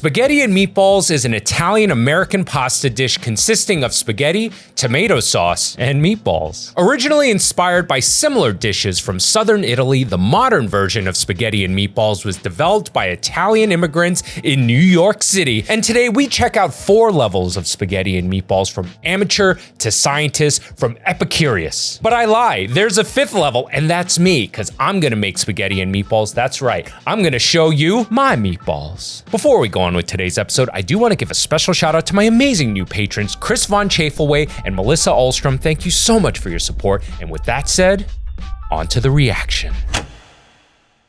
Spaghetti and meatballs is an Italian-American pasta dish consisting of spaghetti, tomato sauce, and meatballs. Originally inspired by similar dishes from southern Italy, the modern version of spaghetti and meatballs was developed by Italian immigrants in New York City, and today we check out 4 levels of spaghetti and meatballs, from amateur to scientist, from epicurious. But I lie, there's a 5th level, and that's me, because I'm gonna make spaghetti and meatballs. That's right, I'm gonna show you my meatballs. Before we go on with today's episode, I do want to give a special shout out to my amazing new patrons, Chris Von Chafelway and Melissa Ahlstrom. Thank you so much for your support. And with that said, on to the reaction.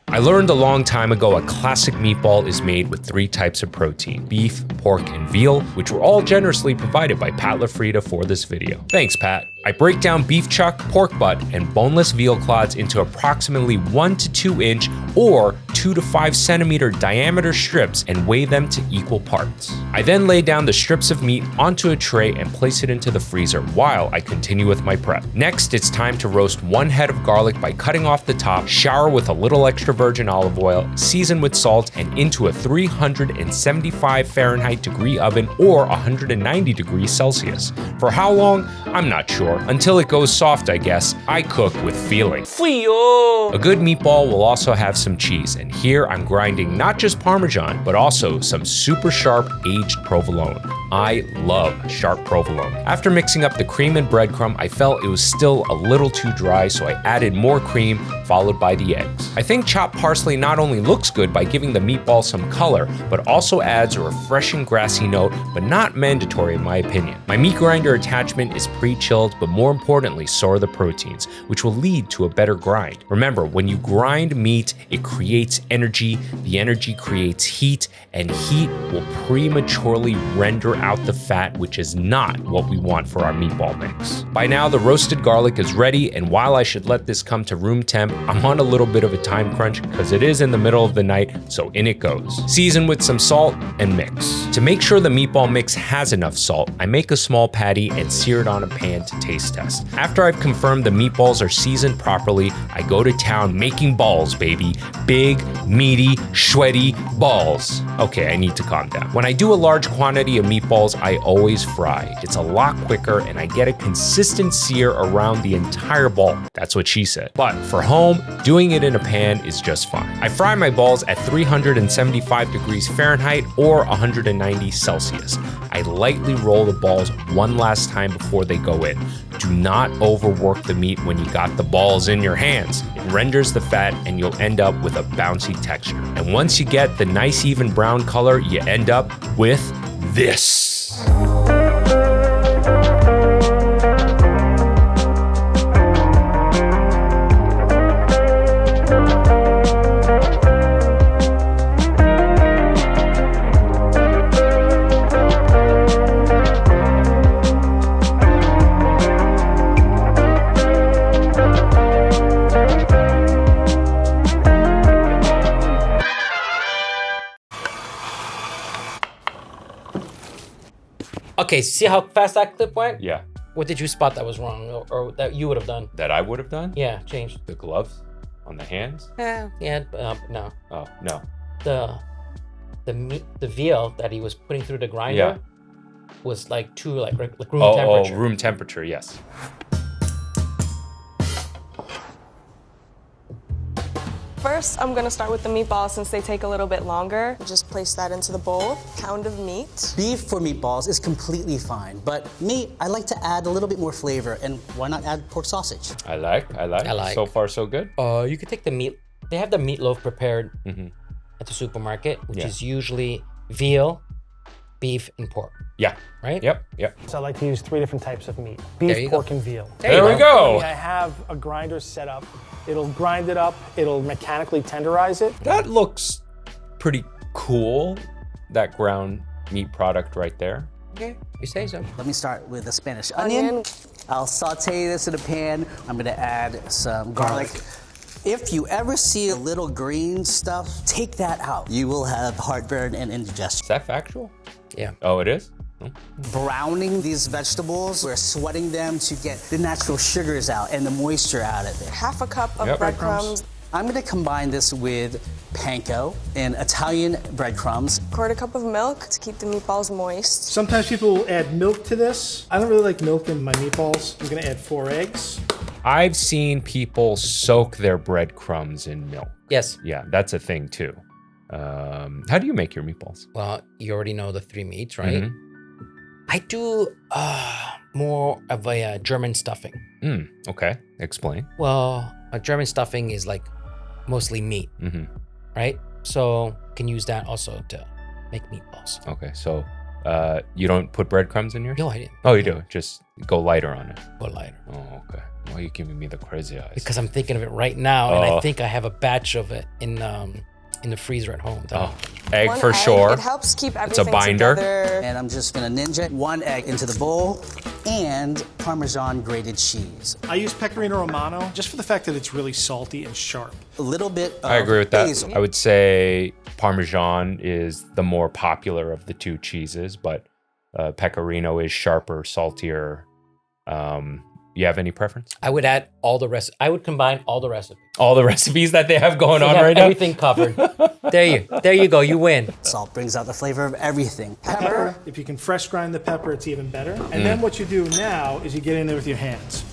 I learned a long time ago a classic meatball is made with 3 types of protein: beef, pork, and veal, which were all generously provided by Pat LaFrieda for this video. Thanks, Pat. I break down beef chuck, pork butt, and boneless veal clods into approximately 1 to 2 inch or 2 to 5 centimeter diameter strips and weigh them to equal parts. I then lay down the strips of meat onto a tray and place it into the freezer while I continue with my prep. Next, it's time to roast 1 head of garlic by cutting off the top, shower with a little extra virgin olive oil, season with salt, and into a 375 Fahrenheit degree oven or 190 degrees Celsius. For how long? I'm not sure. Until it goes soft, I guess. I cook with feeling. A good meatball will also have some cheese, and here I'm grinding not just Parmesan, but also some super sharp aged provolone. I love sharp provolone. After mixing up the cream and breadcrumb, I felt it was still a little too dry, so I added more cream, followed by the eggs. I think chopped parsley not only looks good by giving the meatball some color, but also adds a refreshing grassy note, but not mandatory in my opinion. My meat grinder attachment is pre-chilled, but more importantly, so are the proteins, which will lead to a better grind. Remember, when you grind meat, it creates energy, the energy creates heat, and heat will prematurely render out the fat, which is not what we want for our meatball mix. By now, the roasted garlic is ready, and while I should let this come to room temp, I'm on a little bit of a time crunch because it is in the middle of the night, so in it goes. Season with some salt and mix. To make sure the meatball mix has enough salt, I make a small patty and sear it on a pan to taste test. After I've confirmed the meatballs are seasoned properly, I go to town making balls, baby. Big, meaty, sweaty balls. Okay, I need to calm down. When I do a large quantity of meatballs, I always fry. It's a lot quicker and I get a consistent sear around the entire ball. That's what she said. But for home, doing it in a pan is just fine. I fry my balls at 375 degrees Fahrenheit or 190 Celsius. I lightly roll the balls one last time before they go in. Do not overwork the meat when you got the balls in your hands. It renders the fat and you'll end up with a bouncy texture. And once you get the nice even brown color, you end up with this. Okay, see how fast that clip went? Yeah. What did you spot that was wrong or that you would have done? That I would have done? Yeah, changed. The gloves on the hands? Yeah, no. Oh, no. The veal that he was putting through the grinder was like room temperature. Oh, room temperature, yes. First, I'm gonna start with the meatballs since they take a little bit longer. Just place that into the bowl. Pound of meat. Beef for meatballs is completely fine, but me, I like to add a little bit more flavor, and why not add pork sausage? I like. So far, so good. You could take the meat. They have the meatloaf prepared at the supermarket, which is usually veal, beef, and pork. Yeah. Right? Yep. So I like to use 3 different types of meat: beef, pork, and veal. There we go. I have a grinder set up. It'll grind it up. It'll mechanically tenderize it. That looks pretty cool, that ground meat product right there. Okay, you say so. Let me start with the Spanish onion. I'll saute this in a pan. I'm gonna add some garlic. If you ever see a little green stuff, take that out. You will have heartburn and indigestion. Is that factual? Yeah. Oh, it is? Browning these vegetables, we're sweating them to get the natural sugars out and the moisture out of it. Half a cup of breadcrumbs. I'm gonna combine this with panko and Italian breadcrumbs. 1/4 cup of milk to keep the meatballs moist. Sometimes people will add milk to this. I don't really like milk in my meatballs. I'm gonna add 4 eggs. I've seen people soak their breadcrumbs in milk. Yes. Yeah, that's a thing too. How do you make your meatballs? Well, you already know the 3 meats, right? Mm-hmm. I do more of a German stuffing. Okay, explain. Well, a German stuffing is like mostly meat, right? So you can use that also to make meatballs. Okay, so you don't put breadcrumbs in yours? No, I didn't. Oh, you do? Just go lighter on it. Go lighter. Oh, okay. Why are you giving me the crazy eyes? Because I'm thinking of it right now, and I think I have a batch of it in the freezer at home. Egg One for egg, sure. It helps keep It's a everything binder. together. And I'm just gonna ninja 1 egg into the bowl and Parmesan grated cheese. I use Pecorino Romano just for the fact that it's really salty and sharp. A little bit of I agree with that. basil. I would say Parmesan is the more popular of the 2 cheeses, but Pecorino is sharper, saltier. You have any preference? I would add all the rest. I would combine all the recipes. All the recipes that they have going You on have right everything covered. There you go. You win. Salt brings out the flavor of everything. Pepper. If you can fresh grind the pepper, it's even better. And then what you do now is you get in there with your hands.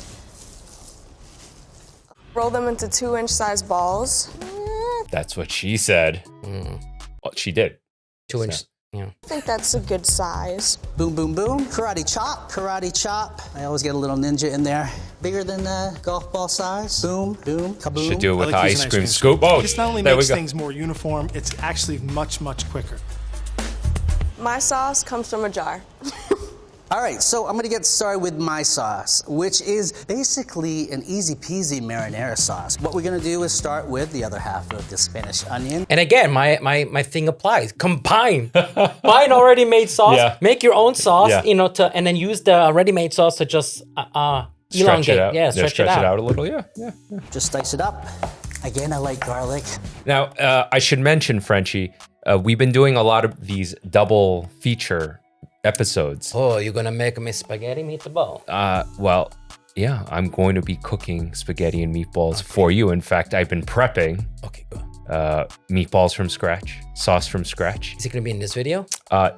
Roll them into 2-inch size balls. now? That's what she said. Well, she did. 2 inch. Yeah. I think that's a good size. Boom, boom, boom. Karate chop, karate chop. I always get a little ninja in there. Bigger than the golf ball size. Boom, boom, kaboom. Should do it with the I like ice using cream scoop. Oh, This not only there we makes go. things more uniform, it's actually much, much quicker. My sauce comes from a jar. All right, so I'm gonna get started with my sauce, which is basically an easy peasy marinara sauce. What we're gonna do is start with the other half of the Spanish onion. And again, my thing applies. Combine, buy an already made sauce. Yeah. Make your own sauce. Yeah. And then use the ready made sauce to just Stretch elongate. it out. Yeah, stretch it out. a little. Yeah. Just dice it up. Again, I like garlic. Now, I should mention, Frenchie, we've been doing a lot of these double feature episodes. Oh, you're gonna make me spaghetti meatball. Well, yeah, I'm going to be cooking spaghetti and meatballs for you. In fact, I've been prepping Okay, good. meatballs from scratch, sauce from scratch, Is it gonna be in this video?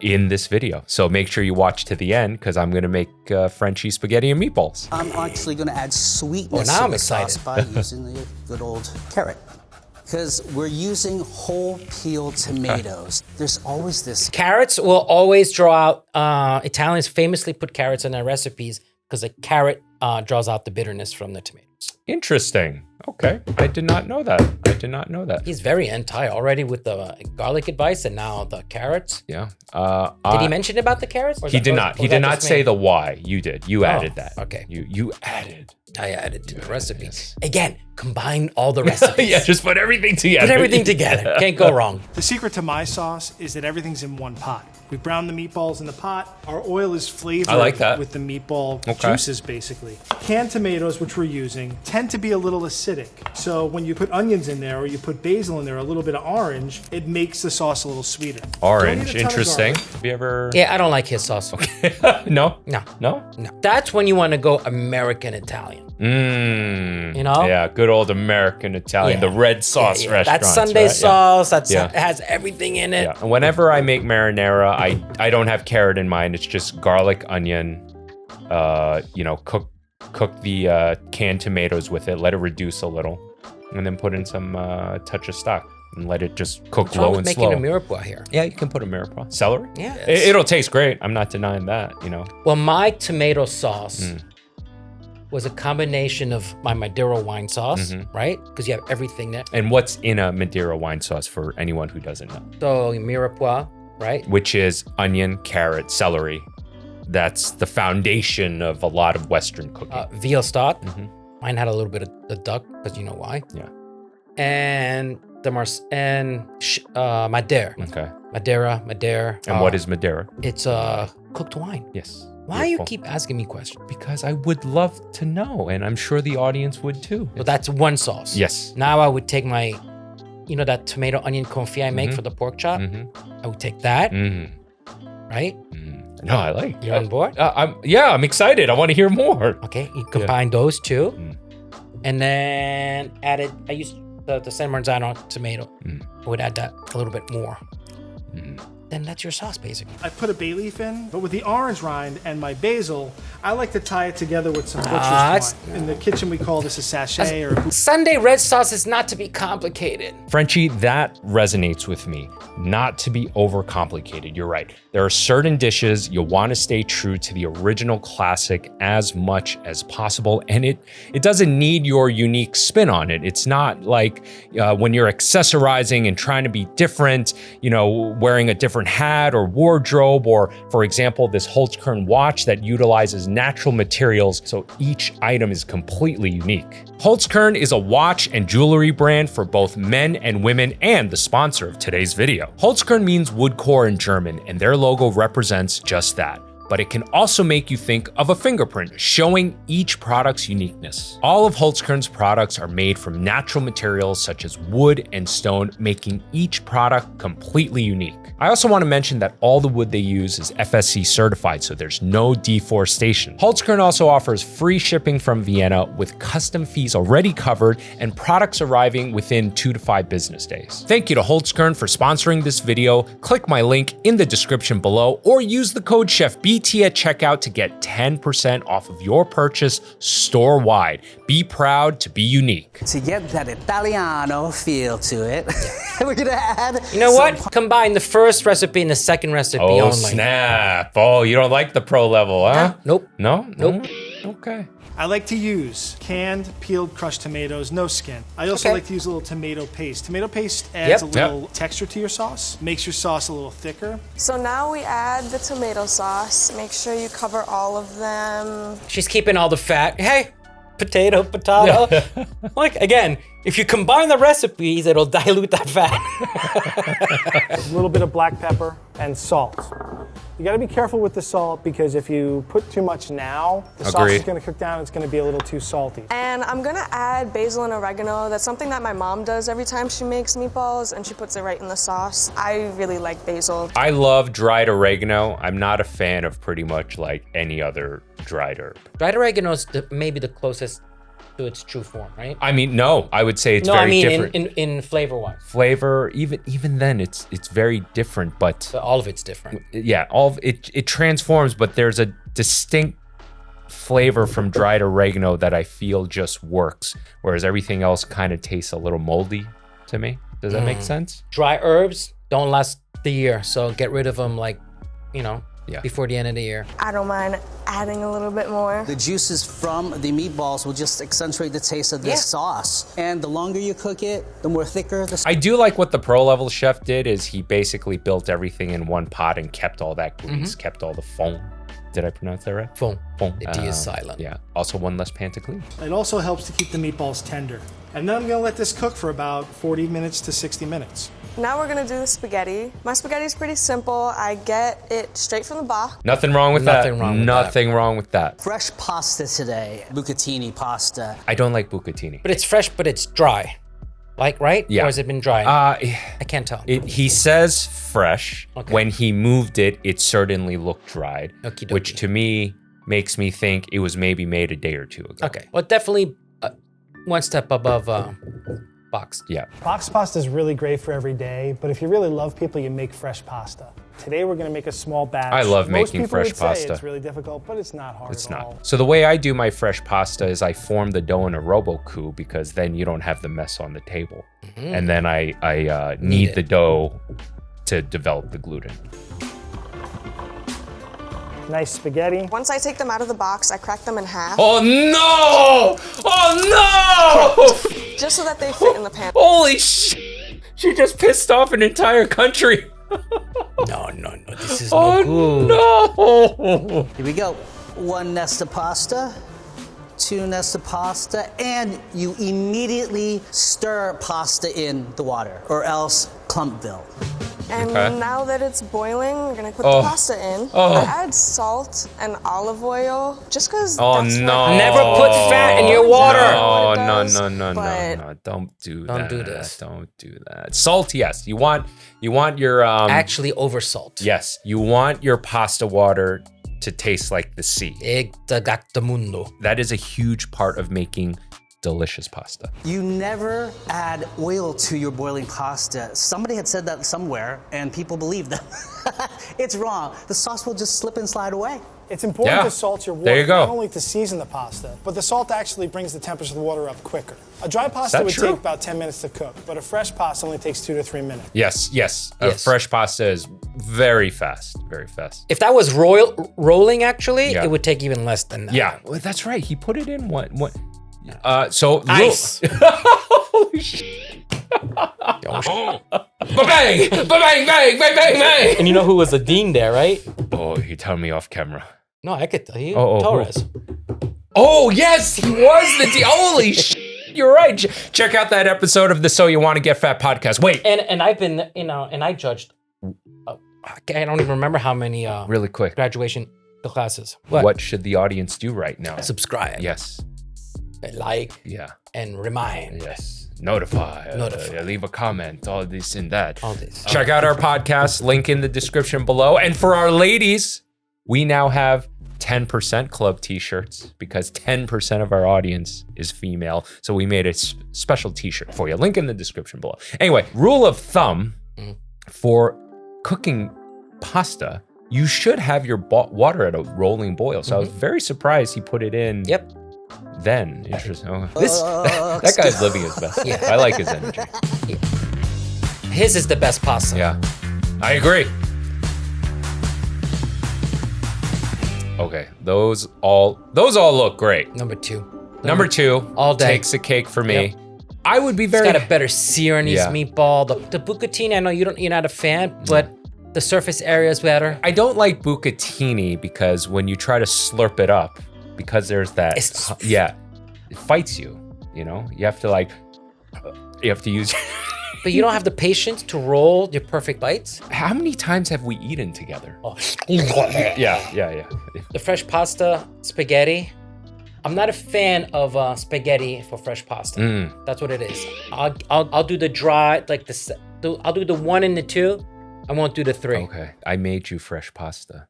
in this video. So make sure you watch to the end because I'm going to make Frenchie spaghetti and meatballs. I'm actually gonna add sweetness now to I'm the sauce excited. by using the good old carrot. Because we're using whole peeled tomatoes. There's always this Carrots will always draw out. Italians famously put carrots in their recipes because a carrot draws out the bitterness from the tomatoes. Interesting. Okay. I did not know that. He's very anti already with the garlic advice and now the carrots. Yeah. Did he mention about the carrots? Or is He that- did or- not. or He is that did not just say me? the why. You did. You added that. okay. You added. I added to the recipe. Again, combine all the recipes. Yeah, just put everything together. Put everything together. Can't go wrong. The secret to my sauce is that everything's in one pot. We brown the meatballs in the pot. Our oil is flavored I like that. with the meatball Okay. juices, basically. Canned tomatoes, which we're using, tend to be a little acidic. So when you put onions in there or you put basil in there, a little bit of orange, it makes the sauce a little sweeter. Don't need a Orange. ton of Interesting. garlic. Have you ever? Yeah, I don't like his sauce. No. No. No. No. That's when you want to go American Italian. Mmm. You know? Yeah, good old American Italian, Yeah. the red sauce Yeah. restaurant. That's Sunday sauce. That's Yeah. it has everything in it. Yeah. And whenever I make marinara, I don't have carrot in mind. It's just garlic, onion. Cook the canned tomatoes with it. Let it reduce a little, and then put in some touch of stock and let it just cook What's wrong low with and making slow. a mirepoix here? Yeah, you can put a mirepoix. Celery. Yeah. It'll taste great. I'm not denying that. Well, my tomato sauce Mm. was a combination of my Madeira wine sauce, Mm-hmm. right? Because you have everything there. And what's in a Madeira wine sauce for anyone who doesn't know? So mirepoix, right? Which is onion, carrot, celery. That's the foundation of a lot of Western cooking. Veal stock. Mhm. Mine had a little bit of the duck, because you know why. Yeah. And the Madeira. Okay. Madeira. And what is Madeira? It's cooked wine. Yes. Why you Beautiful. keep asking me questions? Because I would love to know, and I'm sure the audience would too. Well, that's one sauce. Yes. Now I would take my, that tomato onion confit I make for the pork chop. Mm-hmm. I would take that, Mm-hmm. right? No, I like. You on board? I'm excited. I want to hear more. Okay, you combine those two, Mm. and then I used the San Marzano tomato. I would add that a little bit more. Then that's your sauce, basically. I put a bay leaf in, but with the orange rind and my basil, I like to tie it together with some butcher's twine. In the kitchen, we call this a sachet or a... Sunday red sauce is not to be complicated. Frenchie, that resonates with me. Not to be overcomplicated, you're right. There are certain dishes you'll want to stay true to the original classic as much as possible, and it doesn't need your unique spin on it. It's not like when you're accessorizing and trying to be different, you know, wearing a different hat or wardrobe, or for example, this Holzkern watch that utilizes natural materials, so each item is completely unique. Holzkern is a watch and jewelry brand for both men and women and the sponsor of today's video. Holzkern means wood core in German, and their logo represents just that. But it can also make you think of a fingerprint, showing each product's uniqueness. All of Holzkern's products are made from natural materials such as wood and stone, making each product completely unique. I also want to mention that all the wood they use is FSC certified, so there's no deforestation. Holzkern also offers free shipping from Vienna with custom fees already covered and products arriving within 2 to 5 business days. Thank you to Holzkern for sponsoring this video. Click my link in the description below or use the code CHEFBT at checkout to get 10% off of your purchase store-wide. Be proud to be unique. To get that Italiano feel to it, we're gonna add. You know what? Combine the first recipe and the second recipe Oh, only. snap. Oh, you don't like the pro level, huh? Nope. No? Nope. Okay. I like to use canned, peeled, crushed tomatoes, no skin. I also like to use a little tomato paste. Tomato paste adds a little texture to your sauce, makes your sauce a little thicker. So now we add the tomato sauce. Make sure you cover all of them. She's keeping all the fat. Hey, potato. Like, again, if you combine the recipes, it'll dilute that fat. A little bit of black pepper and salt. You gotta be careful with the salt because if you put too much now, the sauce is gonna cook down, it's gonna be a little too salty. And I'm gonna add basil and oregano. That's something that my mom does every time she makes meatballs, and she puts it right in the sauce. I really like basil. I love dried oregano. I'm not a fan of pretty much like any other dried herb. Dried oregano is maybe the closest to its true form, right? I mean, no, I would say it's very different. in flavor-wise. Flavor, even then, it's very different, but So all of it's different. yeah, all of it transforms, but there's a distinct flavor from dried oregano that I feel just works, whereas everything else kind of tastes a little moldy to me. Does that make sense? Dry herbs don't last the year, so get rid of them, like, you know, Yeah. before the end of the year. I don't mind adding a little bit more. The juices from the meatballs will just accentuate the taste of this sauce. And the longer you cook it, the more thicker the sauce. I do like what the pro level chef did is he basically built everything in one pot and kept all that grease, kept all the foam. Did I pronounce that right? Foam. Foam. The D is silent. Yeah. Also one less pan to clean. It also helps to keep the meatballs tender. And then I'm gonna let this cook for about 40 minutes to 60 minutes. Now we're gonna do the spaghetti. My spaghetti is pretty simple. I get it straight from the box. Nothing wrong with that. Nothing wrong with Nothing wrong with that. Fresh pasta today, bucatini pasta. I don't like bucatini. But it's fresh, but it's dry. Like, right? Yeah. Or has it been dry? I can't tell. He says fresh. Okay. When he moved it, it certainly looked dried, Okie dokie. which to me makes me think it was maybe made a day or two ago. Okay. Well, definitely one step above boxed. Yeah. Box pasta is really great for every day, but if you really love people, you make fresh pasta. Today we're gonna make a small batch. I love Most making people fresh would say pasta. It's really difficult, but it's not hard It's at all. not. So the way I do my fresh pasta is I form the dough in a Robocoup because then you don't have the mess on the table. And then I knead the dough to develop the gluten. Nice spaghetti. Once I take them out of the box, I crack them in half, Oh no! Oh no! just so that they fit in the pan. Holy shit! She just pissed off an entire country. No, this is no good. No! Here we go. 1 nest of pasta, 2 nests of pasta, and you immediately stir pasta in the water, or else Clumpville. And Okay. now that it's boiling, we're gonna put the pasta in. I add salt and olive oil, just because Oh that's no! what Never put fat in your water. No, What it no, does, no, no, but- no! Don't do that. Don't do this. Don't do that. Salt, yes. You want your Actually, over salt. Yes, you want your pasta water to taste like the sea. Exactamundo. That is a huge part of making delicious pasta. You never add oil to your boiling pasta. Somebody had said that somewhere, and people believed them. It's wrong. The sauce will just slip and slide away. It's important Yeah. to salt your water, There you go. not only to season the pasta, but the salt actually brings the temperature of the water up quicker. A dry pasta that would true? take about 10 minutes to cook, but a fresh pasta only takes 2 to 3 minutes. Yes. Yes. Fresh pasta is very fast, very fast. If that was rolling, actually, Yeah. it would take even less than that. Yeah, well, that's right. He put it in what? So Ice. Holy shit. Bang! Bang! Bang! Bang! Bang! Bang! And you know who was the dean there, right? Oh, you tell me off camera. No, I could tell you. Oh, Torres. Oh, yes, he was the holy shit. You're right. Check out that episode of the So You Want to Get Fat podcast. Wait. And I've been, and I judged, I don't even remember how many Really quick. graduation classes. What should the audience do right now? Subscribe. Yes. Like. Yeah. And remind. Yes. Notify. Leave a comment. All this and that. All this. Check out our podcast. Link in the description below. And for our ladies, we now have 10% club t-shirts because 10% of our audience is female. So we made a special t-shirt for you. Link in the description below. Anyway, rule of thumb for cooking pasta, you should have your water at a rolling boil. So I was very surprised he put it in. Yep. Then interesting. That guy's living his best life. I like his energy. His is the best pasta. Yeah, I agree. Okay, those all look great. Number 2. Number 2 All day. takes a cake for me. Yep. I would be It's very got a better sear on his Yeah. meatball. The bucatini, I know you're not a fan, but the surface area is better. I don't like bucatini because when you try to slurp it up, because there's that, it fights you. You know, you have to use. But you don't have the patience to roll your perfect bites. How many times have we eaten together? Oh. Yeah. The fresh pasta, spaghetti. I'm not a fan of spaghetti for fresh pasta. That's what it is. I'll do the dry, like I'll do the 1 and the 2. I won't do the 3. Okay, I made you fresh pasta.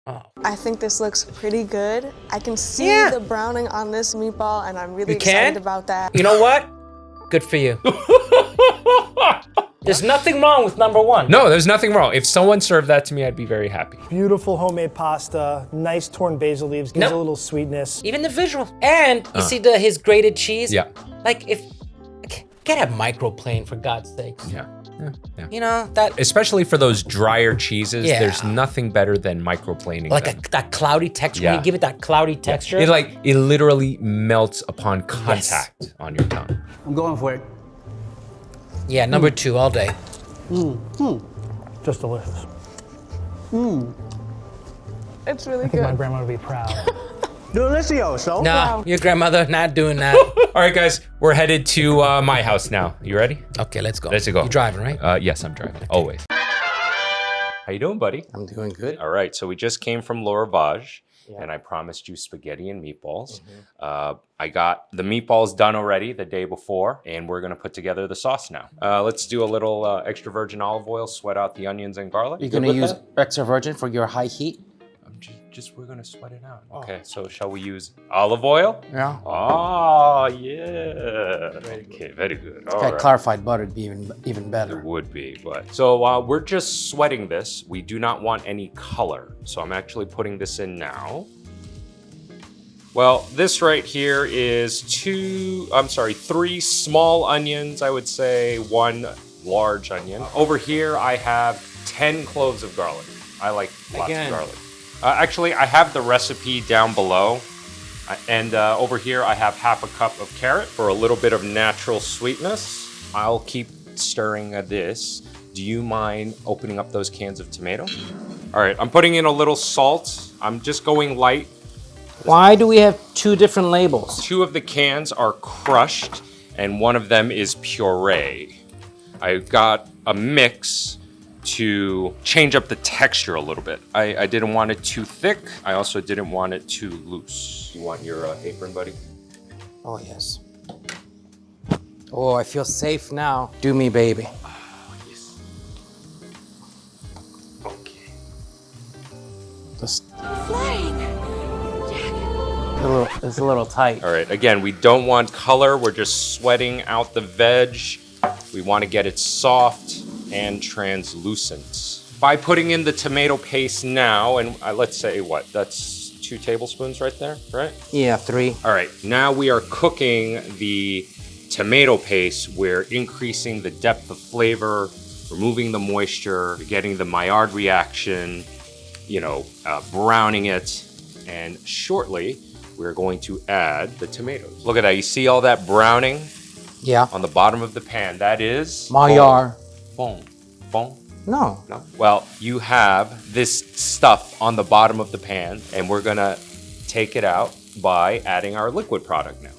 Oh. I think this looks pretty good. I can see the browning on this meatball, and I'm really excited about that. You know what? Good for you. There's nothing wrong with number 1. No, there's nothing wrong. If someone served that to me, I'd be very happy. Beautiful homemade pasta, nice torn basil leaves, gives Nope. a little sweetness. Even the visual. And you see his grated cheese? Yeah. Like get a microplane for God's sake. Yeah. You know, that Especially for those drier cheeses, Yeah. there's nothing better than microplaning like them. that cloudy texture. When Yeah. you give it that cloudy texture. It literally melts upon contact on your tongue. I'm going for it. Yeah, number 2 all day. Just delicious. It's really I think my good. grandma would be proud. Delicioso. No, your grandmother not doing that. All right, guys, we're headed to my house now. You ready? Okay, let's go. Let's go. You driving, right? Yes, I'm driving. Always. How you doing, buddy? I'm doing good. All right, so we just came from Le Ravage, and I promised you spaghetti and meatballs. I got the meatballs done already the day before, and we're gonna put together the sauce now. Let's do a little extra virgin olive oil, sweat out the onions and garlic. You're gonna use extra virgin for your high heat? We're gonna sweat it out. Okay, so shall we use olive oil? Yeah. Oh, yeah. Okay, very good. All right. Clarified butter would be even better. It would be, but. So we're just sweating this. We do not want any color. So I'm actually putting this in now. Well, this right here is 3 small onions, I would say, 1 large onion. Over here, I have 10 cloves of garlic. I like lots of garlic. Actually, I have the recipe down below. And over here, I have half a cup of carrot for a little bit of natural sweetness. I'll keep stirring this. Do you mind opening up those cans of tomato? All right, I'm putting in a little salt. I'm just going light. Why do we have 2 different labels? 2 of the cans are crushed, and 1 of them is puree. I got a mix to change up the texture a little bit. I didn't want it too thick. I also didn't want it too loose. You want your apron, buddy? Oh, yes. Oh, I feel safe now. Do me, baby. Oh, yes. Okay. Just Flying. a little. It's a little tight. All right, again, we don't want color. We're just sweating out the veg. We want to get it soft and translucent. By putting in the tomato paste now, and let's say what, that's 2 tablespoons right there, right? Yeah, 3. All right, now we are cooking the tomato paste. We're increasing the depth of flavor, removing the moisture, getting the Maillard reaction, browning it, and shortly we're going to add the tomatoes. Look at that, you see all that browning? Yeah. On the bottom of the pan, that is Maillard. Bon. No. Well, you have this stuff on the bottom of the pan, and we're gonna take it out by adding our liquid product now.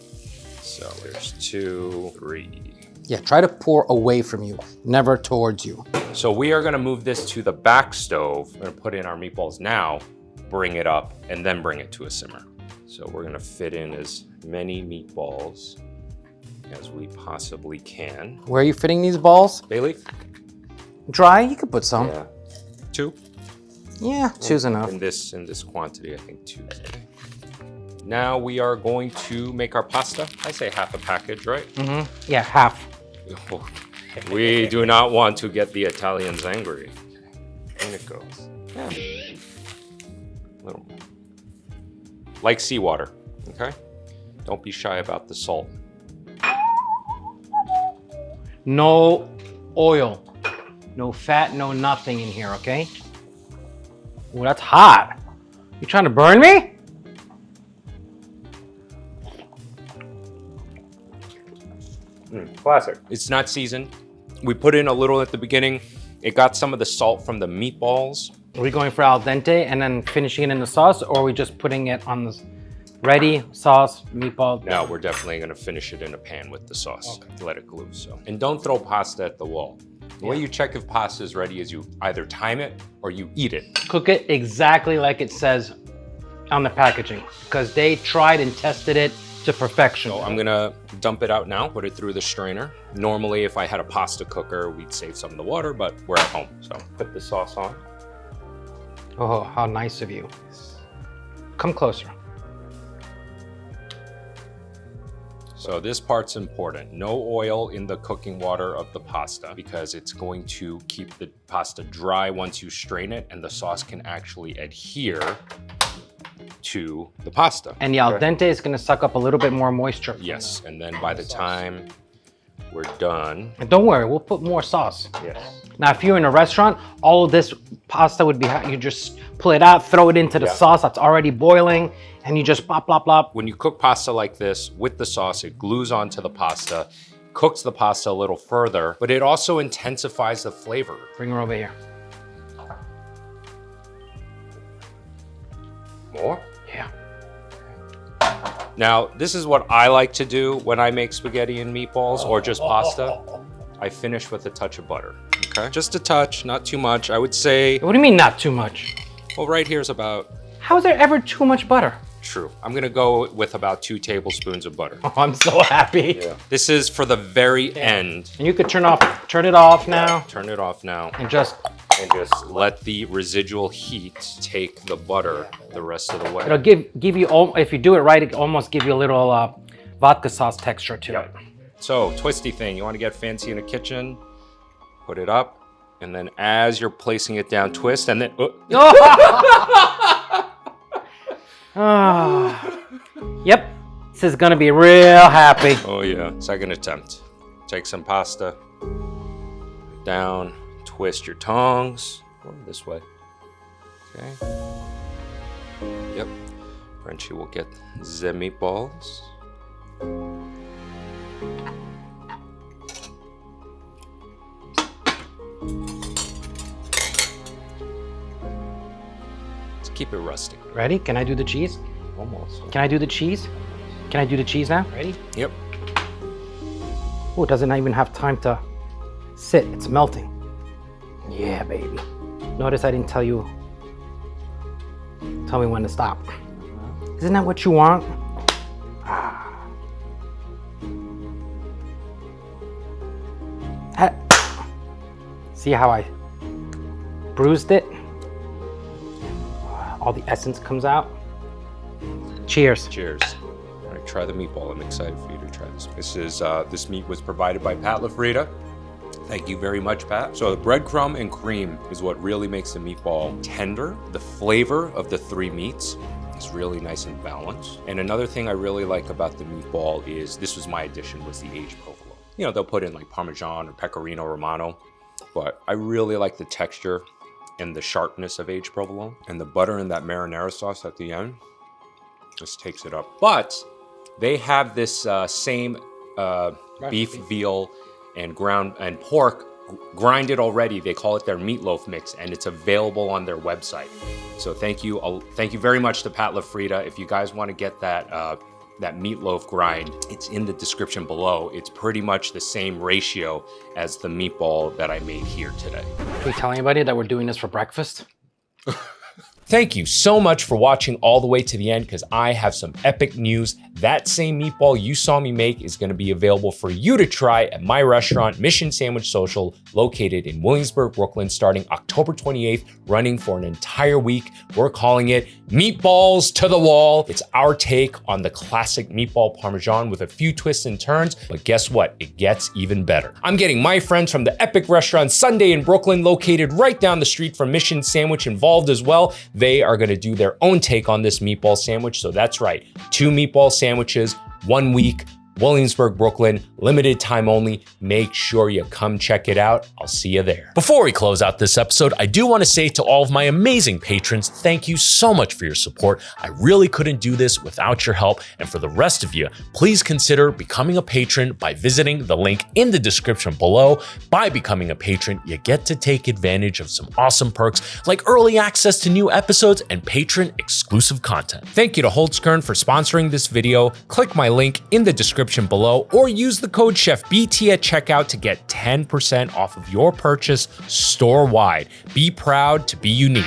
So there's 2, 3. Yeah, try to pour away from you, never towards you. So we are gonna move this to the back stove. We're gonna put in our meatballs now, bring it up, and then bring it to a simmer. So we're gonna fit in as many meatballs as we possibly can. Where are you fitting these balls? Bay leaf? Dry, you could put some. Yeah. 2? Yeah, 2's enough. In this quantity, I think 2 is okay. Now we are going to make our pasta. I say half a package, right? Mm-hmm. Yeah, half. We do not want to get the Italians angry. In it goes. Yeah. A little more. Like seawater, okay? Don't be shy about the salt. No oil. No fat, no nothing in here, okay? Oh, that's hot. You trying to burn me? Classic. It's not seasoned. We put in a little at the beginning. It got some of the salt from the meatballs. Are we going for al dente and then finishing it in the sauce, or are we just putting it on the ready sauce, meatball? No, we're definitely gonna finish it in a pan with the sauce. Okay. Let it glue, so. And don't throw pasta at the wall. The way you check if pasta is ready is you either time it or you eat it. Cook it exactly like it says on the packaging, because they tried and tested it to perfection. So I'm gonna dump it out now, put it through the strainer. Normally, if I had a pasta cooker, we'd save some of the water, but we're at home. So put the sauce on. Oh, how nice of you. Come closer. So this part's important. No oil in the cooking water of the pasta because it's going to keep the pasta dry once you strain it, and the sauce can actually adhere to the pasta. And the al dente is gonna suck up a little bit more moisture. Yes, and then by the time we're done. And don't worry, we'll put more sauce. Yes. Now, if you're in a restaurant, all of this pasta would be, you just pull it out, throw it into the sauce that's already boiling, and you just plop, plop, plop. When you cook pasta like this with the sauce, it glues onto the pasta, cooks the pasta a little further, but it also intensifies the flavor. Bring her over here. More? Yeah. Now, this is what I like to do when I make spaghetti and meatballs or just pasta. I finish with a touch of butter, okay? Just a touch, not too much. I would say, What do you mean not too much? well, right here's about, How is there ever too much butter? true. I'm gonna go with about 2 tablespoons of butter. Oh, I'm so happy. Yeah. This is for the very end. And you could turn it off now, Turn it off now and just, and just let the residual heat take the butter the rest of the way. it'll give you, if you do it right, it almost give you a little vodka sauce texture to it. So, twisty thing, you wanna get fancy in the kitchen, put it up, and then as you're placing it down, twist, and then, Yep, this is gonna be real happy. oh yeah, second attempt. Take some pasta, down, twist your tongs, go this way, okay. Yep, Frenchy will get the meatballs. Let's keep it rustic. Ready? Can I do the cheese? Almost. Can I do the cheese? Can I do the cheese now? Ready? Yep. Oh, it doesn't even have time to sit. It's melting. Yeah, baby. Notice I didn't tell you. Tell me when to stop. Isn't that what you want? See how I bruised it? All the essence comes out. Cheers. Cheers. right, try the meatball. I'm excited for you to try this. This meat was provided by Pat LaFrieda. Thank you very much, Pat. So the breadcrumb and cream is what really makes the meatball tender. The flavor of the 3 meats is really nice and balanced. And another thing I really like about the meatball is, this was my addition, was the aged provolone. You know, they'll put in like Parmesan or Pecorino Romano, but I really like the texture and the sharpness of aged provolone. And the butter and that marinara sauce at the end just takes it up. But they have this same beef, veal, and pork grinded already. They call it their meatloaf mix, and it's available on their website. So thank you very much to Pat LaFrieda. If you guys want to get that that meatloaf grind, it's in the description below. It's pretty much the same ratio as the meatball that I made here today. Can we tell anybody that we're doing this for breakfast? Thank you so much for watching all the way to the end, because I have some epic news. That same meatball you saw me make is going to be available for you to try at my restaurant, Mission Sandwich Social, located in Williamsburg, Brooklyn, starting October 28th, running for an entire week. We're calling it Meatballs to the Wall. It's our take on the classic meatball parmesan with a few twists and turns, but guess what? It gets even better. I'm getting my friends from the epic restaurant Sunday in Brooklyn, located right down the street from Mission Sandwich, involved as well. They are going to do their own take on this meatball sandwich. So that's right, 2 meatball sandwiches, 1 week, Williamsburg, Brooklyn, limited time only. Make sure you come check it out. I'll see you there. Before we close out this episode, I do want to say to all of my amazing patrons, thank you so much for your support. I really couldn't do this without your help. And for the rest of you, please consider becoming a patron by visiting the link in the description below. By becoming a patron, you get to take advantage of some awesome perks like early access to new episodes and patron exclusive content. Thank you to Holtzkern for sponsoring this video. Click my link in the description below, or use the code CHEFBT at checkout to get 10% off of your purchase store-wide. Be proud to be unique.